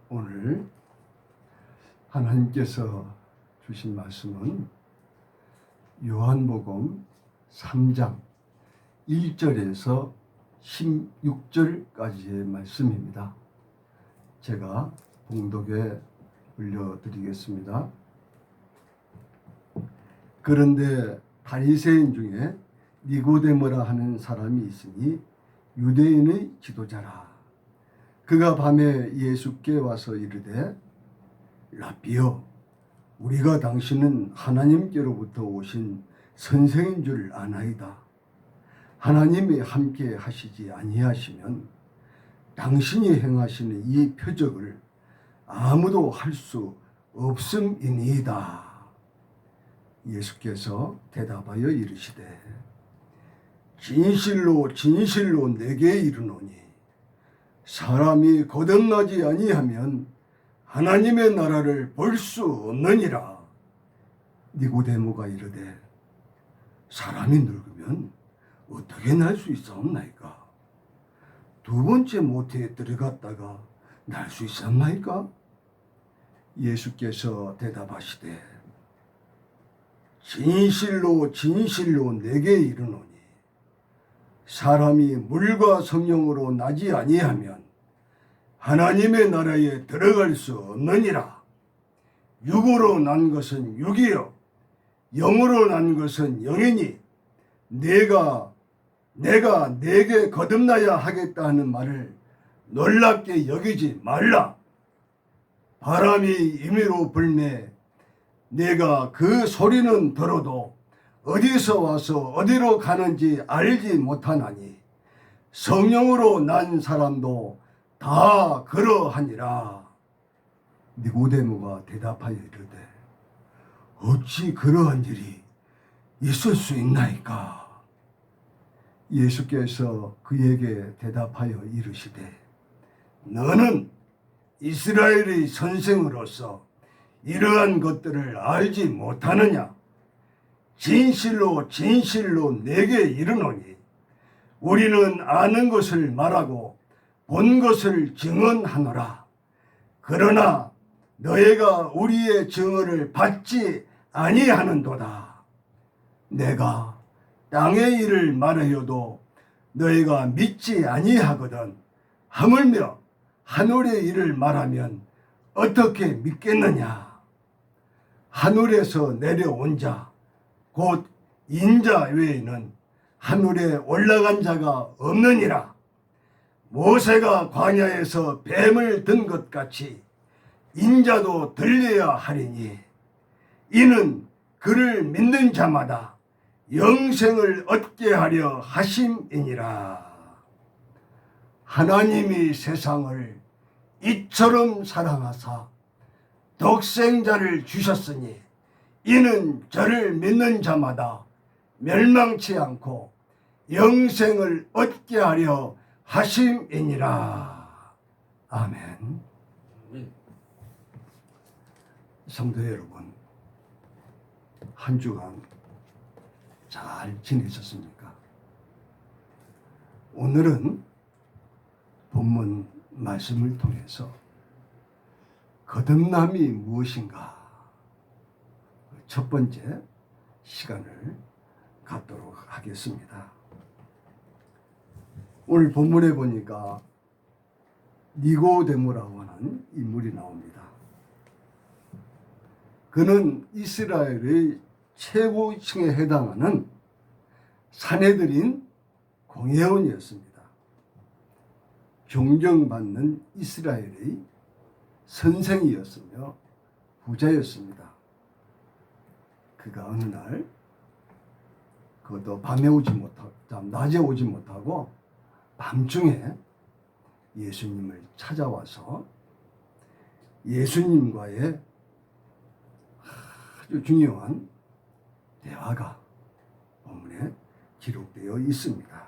오늘 하나님께서 주신 말씀은 요한복음 3장 1절에서 16절까지의 말씀입니다. 제가 봉독에 올려드리겠습니다. 그런데 바리새인 중에 니고데모라 하는 사람이 있으니 유대인의 지도자라. 그가 밤에 예수께 와서 이르되 라삐여, 우리가 당신은 하나님께로부터 오신 선생인 줄 아나이다. 하나님이 함께 하시지 아니하시면 당신이 행하시는 이 표적을 아무도 할 수 없음이니이다. 예수께서 대답하여 이르시되 진실로 진실로 내게 이르노니 사람이 거듭나지 아니하면 하나님의 나라를 볼 수 없느니라. 니고데모가 이르되 사람이 늙으면 어떻게 날 수 있사옵나이까? 두 번째 모태에 들어갔다가 날 수 있사옵나이까? 예수께서 대답하시되 진실로 진실로 내게 이르노니 사람이 물과 성령으로 나지 아니하면 하나님의 나라에 들어갈 수 없느니라. 육으로 난 것은 육이요 영으로 난 것은 영이니 내가 내게 거듭나야 하겠다 하는 말을 놀랍게 여기지 말라. 바람이 임의로 불매 내가 그 소리는 들어도 어디서 와서 어디로 가는지 알지 못하나니 성령으로 난 사람도 다 그러하니라. 니고데모가 대답하여 이르되 어찌 그러한 일이 있을 수 있나이까? 예수께서 그에게 대답하여 이르시되 너는 이스라엘의 선생으로서 이러한 것들을 알지 못하느냐? 진실로 진실로 내게 이르노니 우리는 아는 것을 말하고 본 것을 증언하노라. 그러나 너희가 우리의 증언을 받지 아니하는도다. 내가 땅의 일을 말하여도 너희가 믿지 아니하거든 하물며 하늘의 일을 말하면 어떻게 믿겠느냐? 하늘에서 내려온 자 곧 인자 외에는 하늘에 올라간 자가 없느니라. 모세가 광야에서 뱀을 든 것 같이 인자도 들려야 하리니 이는 그를 믿는 자마다 영생을 얻게 하려 하심이니라. 하나님이 세상을 이처럼 사랑하사 독생자를 주셨으니 이는 저를 믿는 자마다 멸망치 않고 영생을 얻게 하려 하심이니라. 아멘. 성도 여러분, 한 주간 잘 지내셨습니까? 오늘은 본문 말씀을 통해서 거듭남이 무엇인가 첫 번째 시간을 갖도록 하겠습니다. 오늘 본문에 보니까 니고데모라고 하는 인물이 나옵니다. 그는 이스라엘의 최고층에 해당하는 산헤드린 공회원이었습니다. 존경받는 이스라엘의 선생이었으며 부자였습니다. 그가 어느 날 그것도 밤에 오지 못하고 낮에 오지 못하고 밤중에 예수님을 찾아와서 예수님과의 아주 중요한 대화가 본문에 기록되어 있습니다.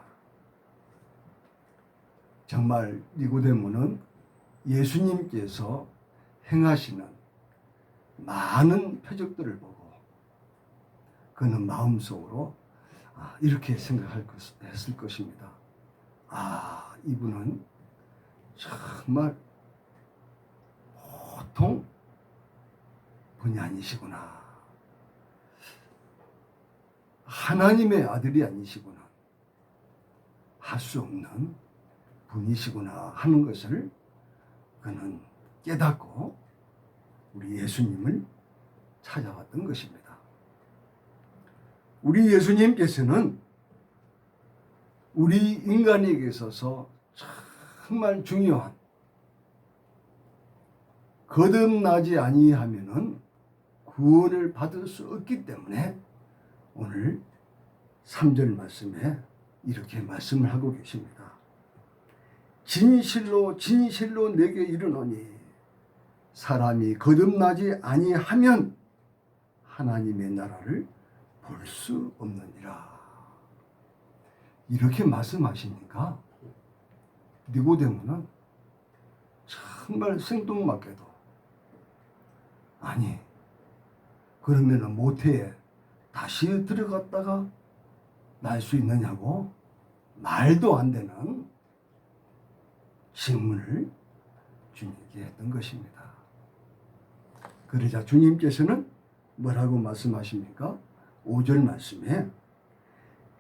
정말 니고데모는 예수님께서 행하시는 많은 표적들을 보고 그는 마음속으로 이렇게 생각했을 것입니다. 이분은 정말 보통 분이 아니시구나. 하나님의 아들이 아니시구나. 할 수 없는 분이시구나 하는 것을 그는 깨닫고 우리 예수님을 찾아왔던 것입니다. 우리 예수님께서는 우리 인간에게 있어서 정말 중요한, 거듭나지 아니하면은 구원을 받을 수 없기 때문에 오늘 3절 말씀에 이렇게 말씀을 하고 계십니다. 진실로 진실로 내게 이르노니 사람이 거듭나지 아니하면 하나님의 나라를 볼 수 없느니라. 이렇게 말씀하시니까 니고데모는 정말 생뚱맞게도, 아니 그러면은 모태에 다시 들어갔다가 날 수 있느냐고 말도 안 되는 질문을 주님께 했던 것입니다. 그러자 주님께서는 뭐라고 말씀하십니까? 5절 말씀에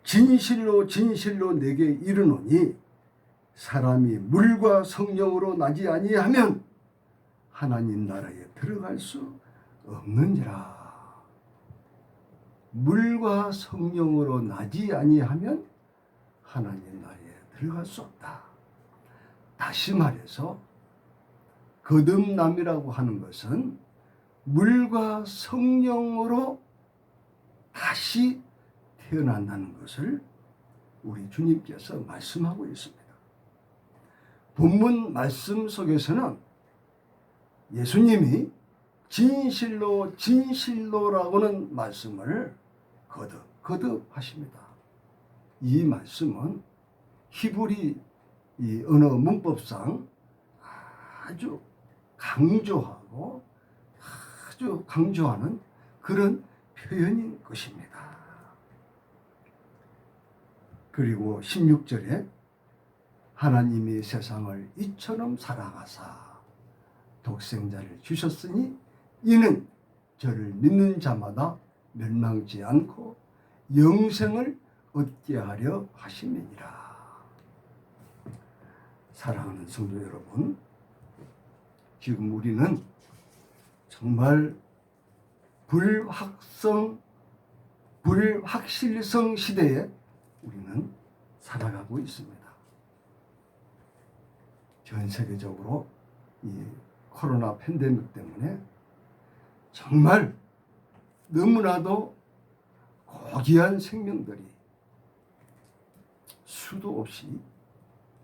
진실로 진실로 내게 이르노니 사람이 물과 성령으로 나지 아니하면 하나님 나라에 들어갈 수 없느니라. 물과 성령으로 나지 아니하면 하나님 나라에 들어갈 수 없다. 다시 말해서 거듭남이라고 하는 것은 물과 성령으로 다시 태어난다는 것을 우리 주님께서 말씀하고 있습니다. 본문 말씀 속에서는 예수님이 진실로 진실로라고는 말씀을 거듭 하십니다. 이 말씀은 히브리 이 언어 문법상 아주 강조하고 아주 강조하는 그런 표현인 것입니다. 그리고 16절에 하나님이 세상을 이처럼 사랑하사 독생자를 주셨으니 이는 저를 믿는 자마다 멸망치 않고 영생을 얻게 하려 하심이니라. 사랑하는 성도 여러분, 지금 우리는 정말 불확실성 시대에 우리는 살아가고 있습니다. 전 세계적으로 이 코로나 팬데믹 때문에 정말 너무나도 고귀한 생명들이 수도 없이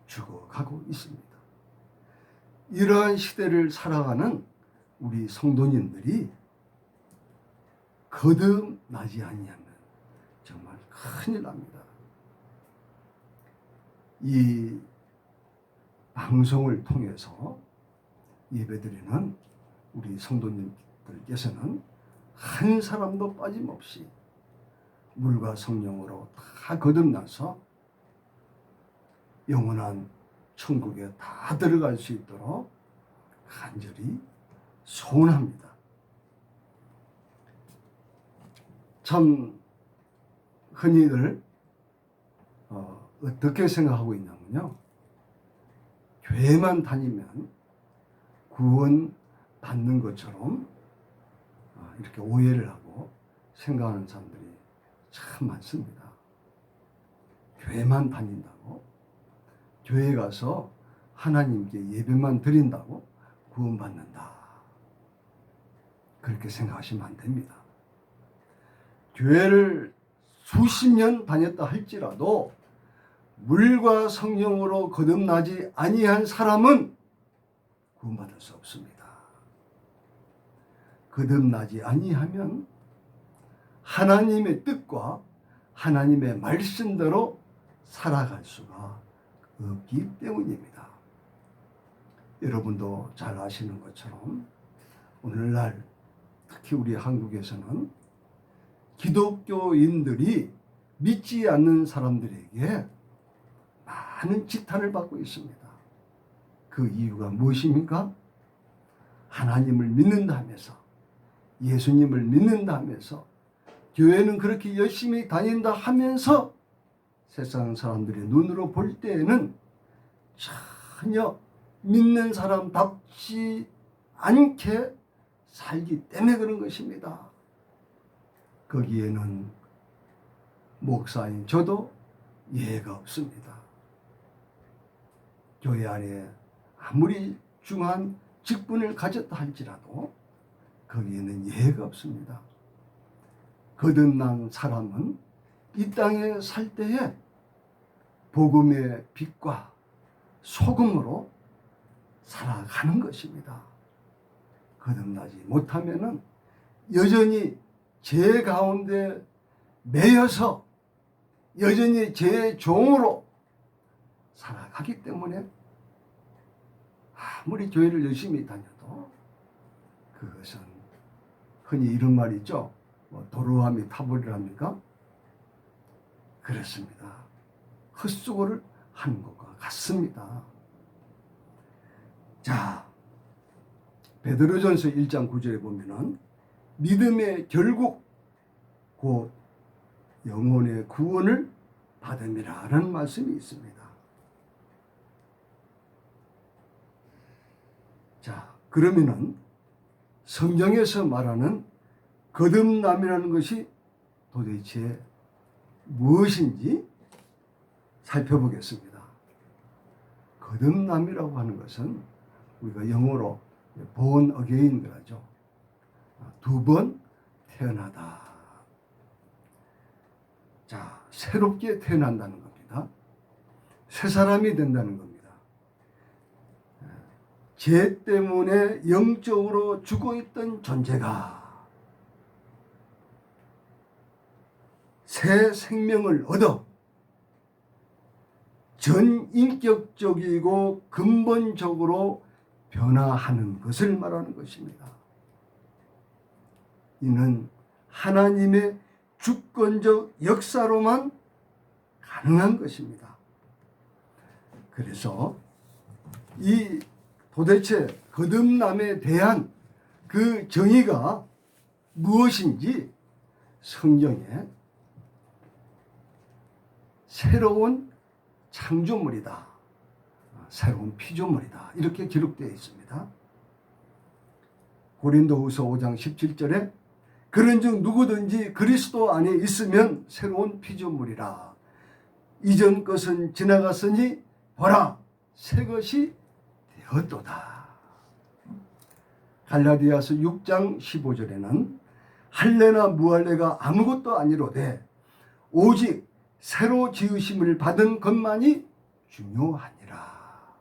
죽어가고 있습니다. 이러한 시대를 살아가는 우리 성도님들이 거듭나지 아니하면 정말 큰일 납니다. 이 방송을 통해서 예배드리는 우리 성도님들께서는 한 사람도 빠짐없이 물과 성령으로 다 거듭나서 영원한 천국에 다 들어갈 수 있도록 간절히 소원합니다. 참 흔히들 어떻게 생각하고 있냐면요, 교회만 다니면 구원 받는 것처럼 이렇게 오해를 하고 생각하는 사람들이 참 많습니다. 교회만 다닌다고, 교회 가서 하나님께 예배만 드린다고 구원받는다, 그렇게 생각하시면 안 됩니다. 교회를 수십 년 다녔다 할지라도 물과 성령으로 거듭나지 아니한 사람은 구원받을 수 없습니다. 거듭나지 아니하면 하나님의 뜻과 하나님의 말씀대로 살아갈 수가 없기 때문입니다. 여러분도 잘 아시는 것처럼 오늘날 특히 우리 한국에서는 기독교인들이 믿지 않는 사람들에게 많은 지탄을 받고 있습니다. 그 이유가 무엇입니까? 하나님을 믿는다 하면서, 예수님을 믿는다 하면서, 교회는 그렇게 열심히 다닌다 하면서 세상 사람들의 눈으로 볼 때에는 전혀 믿는 사람답지 않게 살기 때문에 그런 것입니다. 거기에는 목사인 저도 예외가 없습니다. 교회 안에 아무리 중요한 직분을 가졌다 할지라도 거기에는 예외가 없습니다. 거듭난 사람은 이 땅에 살 때에 복음의 빛과 소금으로 살아가는 것입니다. 거듭나지 못하면은 여전히 죄 가운데 매여서 여전히 죄의 종으로 살아가기 때문에 아무리 교회를 열심히 다녀도 그것은 흔히 이런 말이 있죠. 도루함이 타버리랍니까? 그렇습니다. 헛수고를 하는 것과 같습니다. 자, 베드로전서 1장 9절에 보면은 믿음의 결국 곧 영혼의 구원을 받음이라 라는 말씀이 있습니다. 자, 그러면은 성경에서 말하는 거듭남이라는 것이 도대체 무엇인지 살펴보겠습니다. 거듭남이라고 하는 것은 우리가 영어로 born again 그러죠. 두 번 태어나다. 자, 새롭게 태어난다는 겁니다. 새 사람이 된다는 겁니다. 죄 때문에 영적으로 죽어있던 존재가 새 생명을 얻어 전인격적이고 근본적으로 변화하는 것을 말하는 것입니다. 이는 하나님의 주권적 역사로만 가능한 것입니다. 그래서 이 도대체 거듭남에 대한 그 정의가 무엇인지 성경에 새로운 창조물이다, 새로운 피조물이다 이렇게 기록되어 있습니다. 고린도후서 5장 17절에 그런즉 누구든지 그리스도 안에 있으면 새로운 피조물이라. 이전 것은 지나갔으니 보라 새 것이 되었도다. 갈라디아서 6장 15절에는 할례나 무할례가 아무것도 아니로되 오직 새로 지으심을 받은 것만이 중요하니라.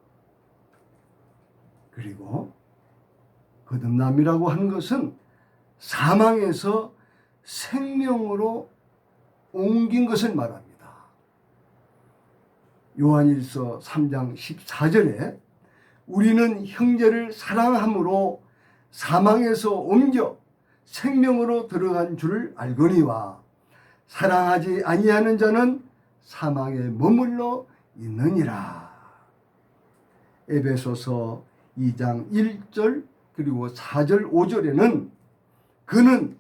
그리고 거듭남이라고 하는 것은 사망에서 생명으로 옮긴 것을 말합니다. 요한일서 3장 14절에 우리는 형제를 사랑함으로 사망에서 옮겨 생명으로 들어간 줄 알거니와 사랑하지 아니하는 자는 사망에 머물러 있느니라. 에베소서 2장 1절 그리고 4절 5절에는 그는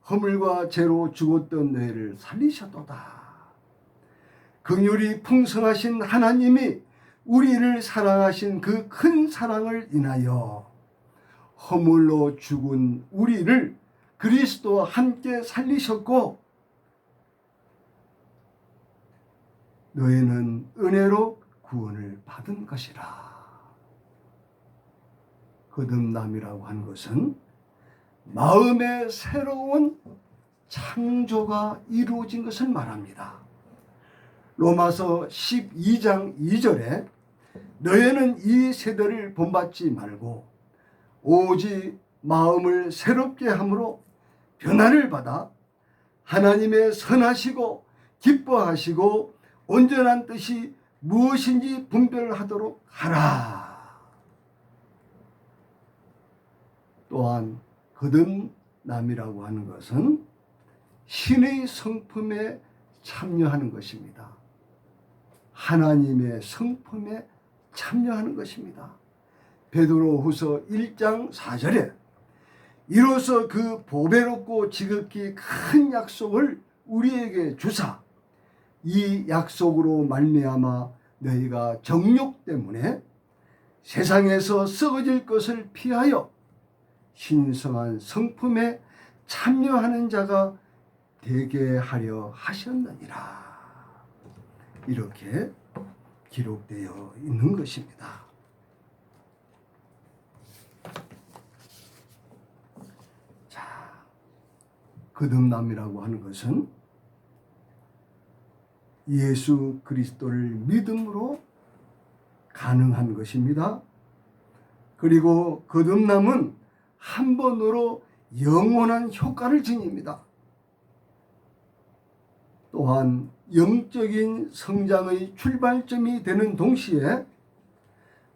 허물과 죄로 죽었던 너희를 살리셨도다. 긍휼이 풍성하신 하나님이 우리를 사랑하신 그 큰 사랑을 인하여 허물로 죽은 우리를 그리스도와 함께 살리셨고 너희는 은혜로 구원을 받은 것이라. 거듭남이라고 하는 것은 마음의 새로운 창조가 이루어진 것을 말합니다. 로마서 12장 2절에 너희는 이 세대를 본받지 말고 오직 마음을 새롭게 함으로 변화를 받아 하나님의 선하시고 기뻐하시고 온전한 뜻이 무엇인지 분별하도록 하라. 또한 거듭남이라고 하는 것은 신의 성품에 참여하는 것입니다. 하나님의 성품에 참여하는 것입니다. 베드로후서 1장 4절에 이로써 그 보배롭고 지극히 큰 약속을 우리에게 주사 이 약속으로 말미암아 너희가 정욕 때문에 세상에서 썩어질 것을 피하여 신성한 성품에 참여하는 자가 되게 하려 하셨느니라. 이렇게 기록되어 있는 것입니다. 자, 거듭남이라고 하는 것은 예수 그리스도를 믿음으로 가능한 것입니다. 그리고 거듭남은 한 번으로 영원한 효과를 지닙니다. 또한 영적인 성장의 출발점이 되는 동시에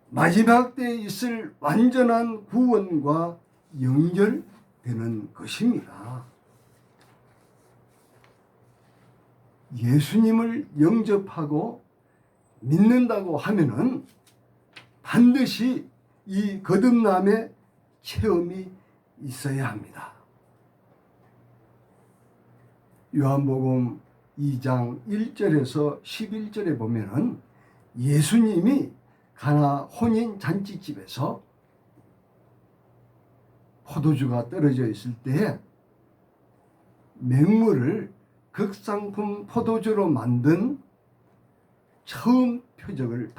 마지막 때에 있을 완전한 구원과 연결되는 것입니다. 예수님을 영접하고 믿는다고 하면은 반드시 이 거듭남의 체험이 있어야 합니다. 요한복음 2장 1절에서 11절에 보면은 예수님이 가나 혼인 잔치집에서 포도주가 떨어져 있을 때에 맹물을 극상품 포도주로 만든 처음 표적을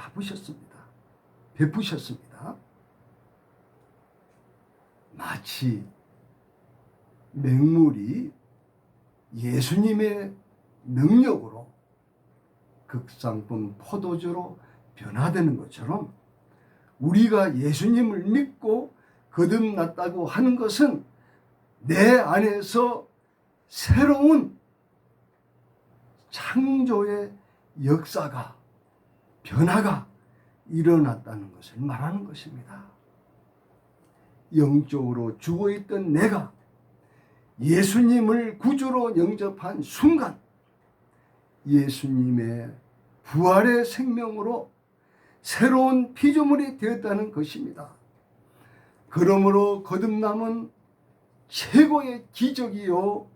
베푸셨습니다. 마치 맹물이 예수님의 능력으로 극상품 포도주로 변화되는 것처럼 우리가 예수님을 믿고 거듭났다고 하는 것은 내 안에서 새로운 창조의 역사가, 변화가 일어났다는 것을 말하는 것입니다. 영적으로 죽어있던 내가 예수님을 구주로 영접한 순간 예수님의 부활의 생명으로 새로운 피조물이 되었다는 것입니다. 그러므로 거듭남은 최고의 기적이요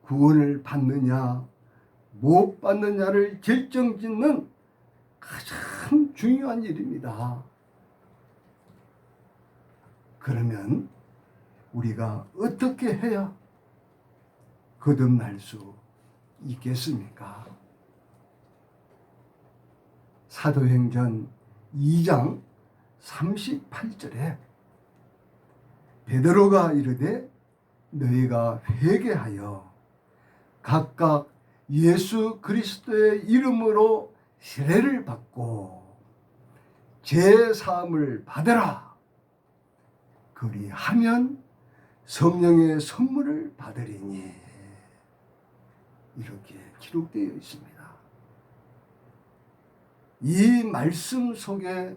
구원을 받느냐 못 받느냐를 결정짓는 가장 중요한 일입니다. 그러면 우리가 어떻게 해야 거듭날 수 있겠습니까? 사도행전 2장 38절에 베드로가 이르되 너희가 회개하여 각각 예수 그리스도의 이름으로 세례를 받고 제사함을 받으라. 그리하면 성령의 선물을 받으리니 이렇게 기록되어 있습니다. 이 말씀 속에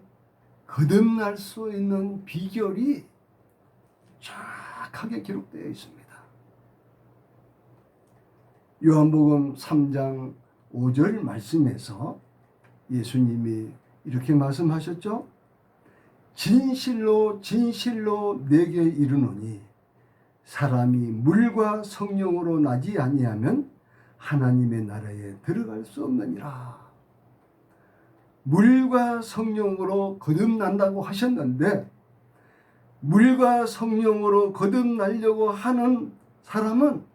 거듭날 수 있는 비결이 정확하게 기록되어 있습니다. 요한복음 3장 5절 말씀에서 예수님이 이렇게 말씀하셨죠. 진실로 진실로 내게 이르노니 사람이 물과 성령으로 나지 아니하면 하나님의 나라에 들어갈 수 없느니라. 물과 성령으로 거듭난다고 하셨는데 물과 성령으로 거듭나려고 하는 사람은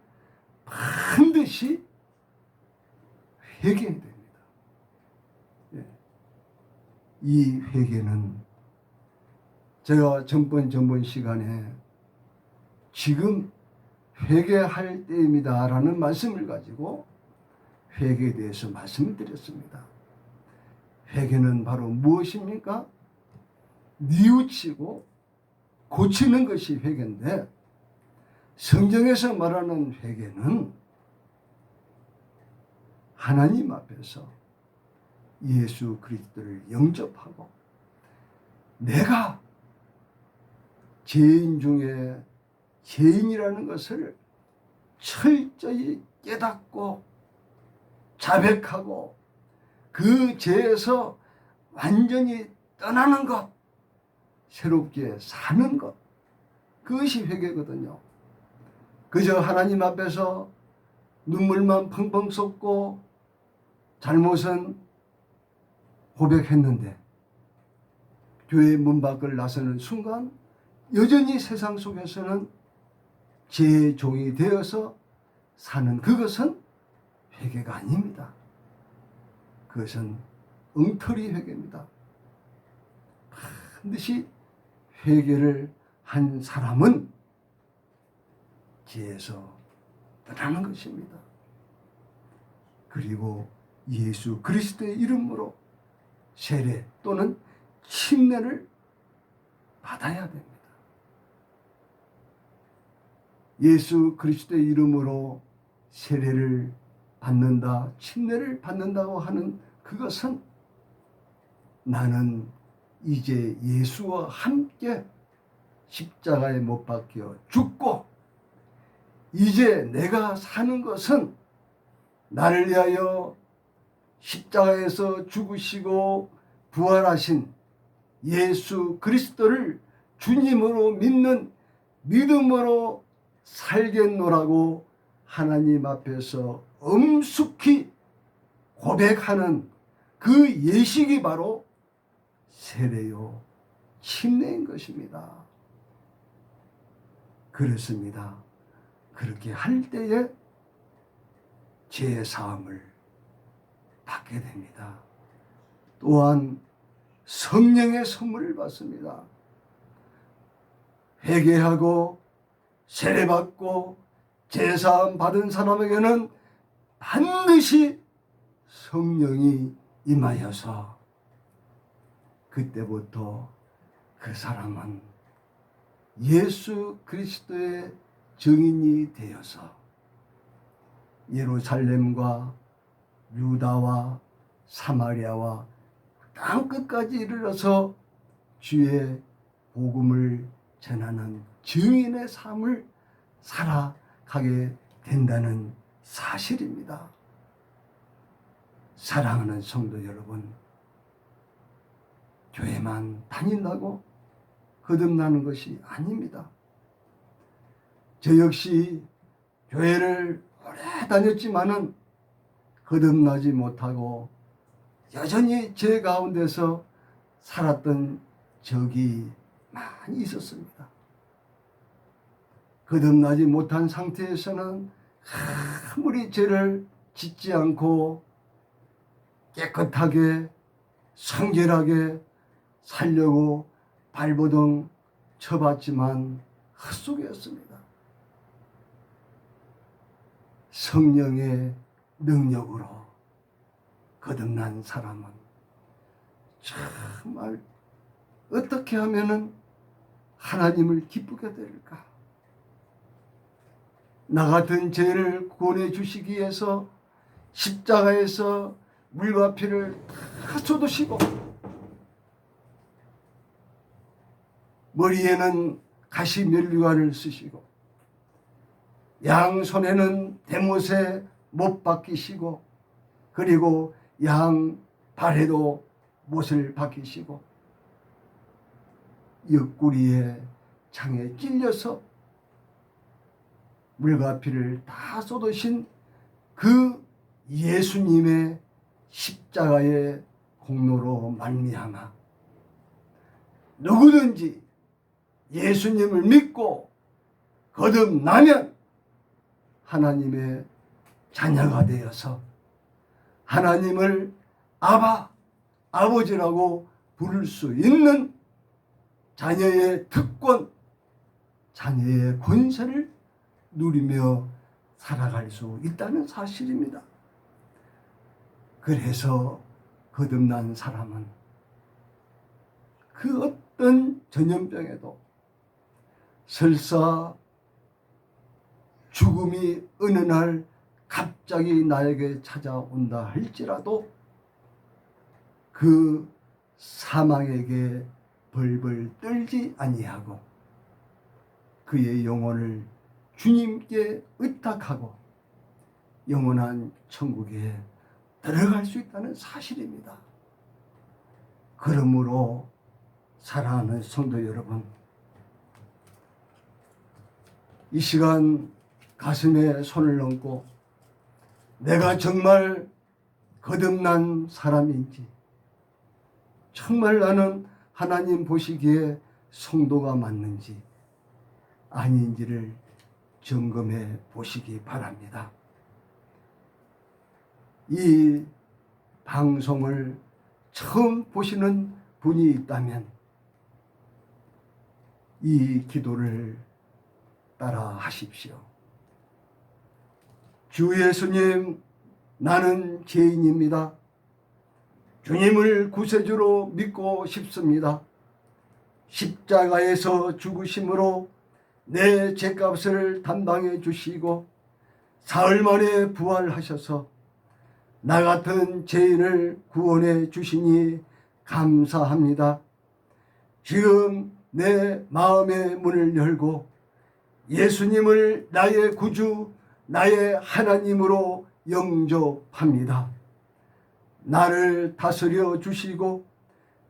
반드시 회개해야 됩니다. 이 회개는 제가 전번 시간에 지금 회개할 때입니다 라는 말씀을 가지고 회개에 대해서 말씀을 드렸습니다. 회개는 바로 무엇입니까? 뉘우치고 고치는 것이 회개인데 성경에서 말하는 회개는 하나님 앞에서 예수 그리스도를 영접하고 내가 죄인 중에 죄인이라는 것을 철저히 깨닫고 자백하고 그 죄에서 완전히 떠나는 것, 새롭게 사는 것, 그것이 회개거든요. 그저 하나님 앞에서 눈물만 펑펑 쏟고 잘못은 고백했는데 교회 문 밖을 나서는 순간 여전히 세상 속에서는 제 종이 되어서 사는 그것은 회개가 아닙니다. 그것은 엉터리 회개입니다. 반드시 회개를 한 사람은 죄에서 떠나는 것입니다. 그리고 예수 그리스도의 이름으로 세례 또는 침례를 받아야 됩니다. 예수 그리스도의 이름으로 세례를 받는다, 침례를 받는다고 하는 그것은 나는 이제 예수와 함께 십자가에 못 박혀 죽고 이제 내가 사는 것은 나를 위하여 십자가에서 죽으시고 부활하신 예수 그리스도를 주님으로 믿는 믿음으로 살겠노라고 하나님 앞에서 엄숙히 고백하는 그 예식이 바로 세례요 침례인 것입니다. 그렇습니다. 그렇게 할 때에 죄 사함을 받게 됩니다. 또한 성령의 선물을 받습니다. 회개하고 세례받고 제사함 받은 사람에게는 반드시 성령이 임하여서 그때부터 그 사람은 예수 그리스도의 증인이 되어서 예루살렘과 유다와 사마리아와 땅 끝까지 이르러서 주의 복음을 전하는 증인의 삶을 살아가게 된다는 사실입니다. 사랑하는 성도 여러분, 교회만 다닌다고 거듭나는 것이 아닙니다. 저 역시 교회를 오래 다녔지만은 거듭나지 못하고 여전히 제 가운데서 살았던 적이 많이 있었습니다. 거듭나지 못한 상태에서는 아무리 죄를 짓지 않고 깨끗하게 성결하게 살려고 발버둥 쳐봤지만 헛속이었습니다. 성령의 능력으로 거듭난 사람은 정말 어떻게 하면은 하나님을 기쁘게 될까? 나 같은 죄를 구원해 주시기 위해서 십자가에서 물과 피를 다 쏟으시고 머리에는 가시 면류관을 쓰시고 양손에는 대못에 못 박히시고 그리고 양 발에도 못을 박히시고 옆구리에 창에 찔려서 물과 피를 다 쏟으신 그 예수님의 십자가의 공로로 말미암아 누구든지 예수님을 믿고 거듭나면 하나님의 자녀가 되어서 하나님을 아바, 아버지라고 부를 수 있는 자녀의 특권, 자녀의 권세를 누리며 살아갈 수 있다는 사실입니다. 그래서 거듭난 사람은 그 어떤 전염병에도 설사 죽음이 어느 날 갑자기 나에게 찾아온다 할지라도 그 사망에게 벌벌 떨지 아니하고 그의 영혼을 주님께 의탁하고 영원한 천국에 들어갈 수 있다는 사실입니다. 그러므로 사랑하는 성도 여러분, 이 시간 가슴에 손을 얹고 내가 정말 거듭난 사람인지, 정말 나는 하나님 보시기에 성도가 맞는지 아닌지를 점검해 보시기 바랍니다. 이 방송을 처음 보시는 분이 있다면 이 기도를 따라 하십시오. 주 예수님, 나는 죄인입니다. 주님을 구세주로 믿고 싶습니다. 십자가에서 죽으심으로 내 죄값을 담당해 주시고 사흘 만에 부활하셔서 나 같은 죄인을 구원해 주시니 감사합니다. 지금 내 마음의 문을 열고 예수님을 나의 구주, 나의 하나님으로 영접합니다. 나를 다스려 주시고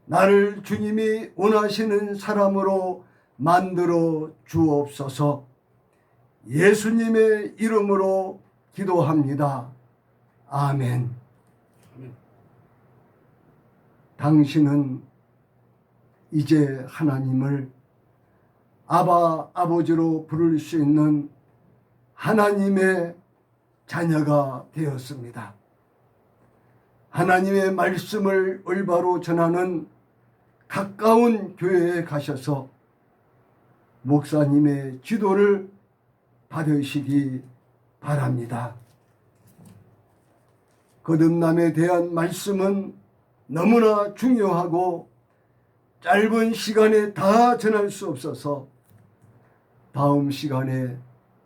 나를 주님이 원하시는 사람으로 만들어 주옵소서. 예수님의 이름으로 기도합니다. 아멘. 당신은 이제 하나님을 아바, 아버지로 부를 수 있는 하나님의 자녀가 되었습니다. 하나님의 말씀을 올바로 전하는 가까운 교회에 가셔서 목사님의 지도를 받으시기 바랍니다. 거듭남에 대한 말씀은 너무나 중요하고 짧은 시간에 다 전할 수 없어서 다음 시간에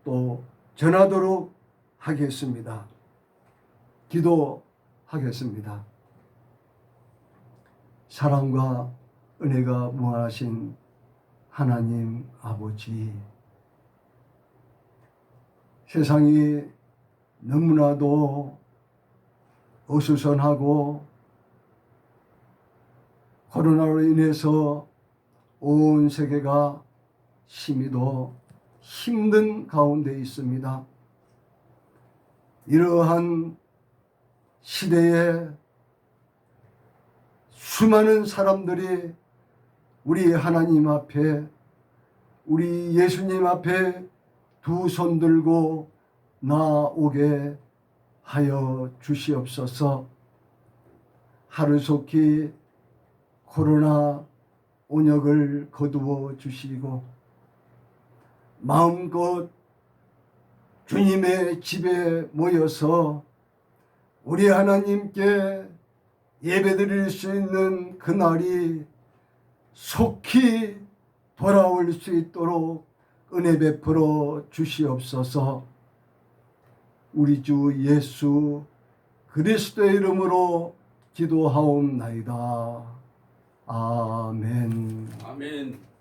또 전하도록 하겠습니다. 기도하겠습니다. 사랑과 은혜가 무한하신 하나님 아버지, 세상이 너무나도 어수선하고 코로나로 인해서 온 세계가 심히도 힘든 가운데 있습니다. 이러한 시대에 수많은 사람들이 우리 하나님 앞에, 우리 예수님 앞에 두 손 들고 나오게 하여 주시옵소서. 하루속히 코로나 온역을 거두어 주시고 마음껏 주님의 집에 모여서 우리 하나님께 예배드릴 수 있는 그날이 속히 돌아올 수 있도록 은혜 베풀어 주시옵소서. 우리 주 예수 그리스도의 이름으로 기도하옵나이다. 아멘. 아멘.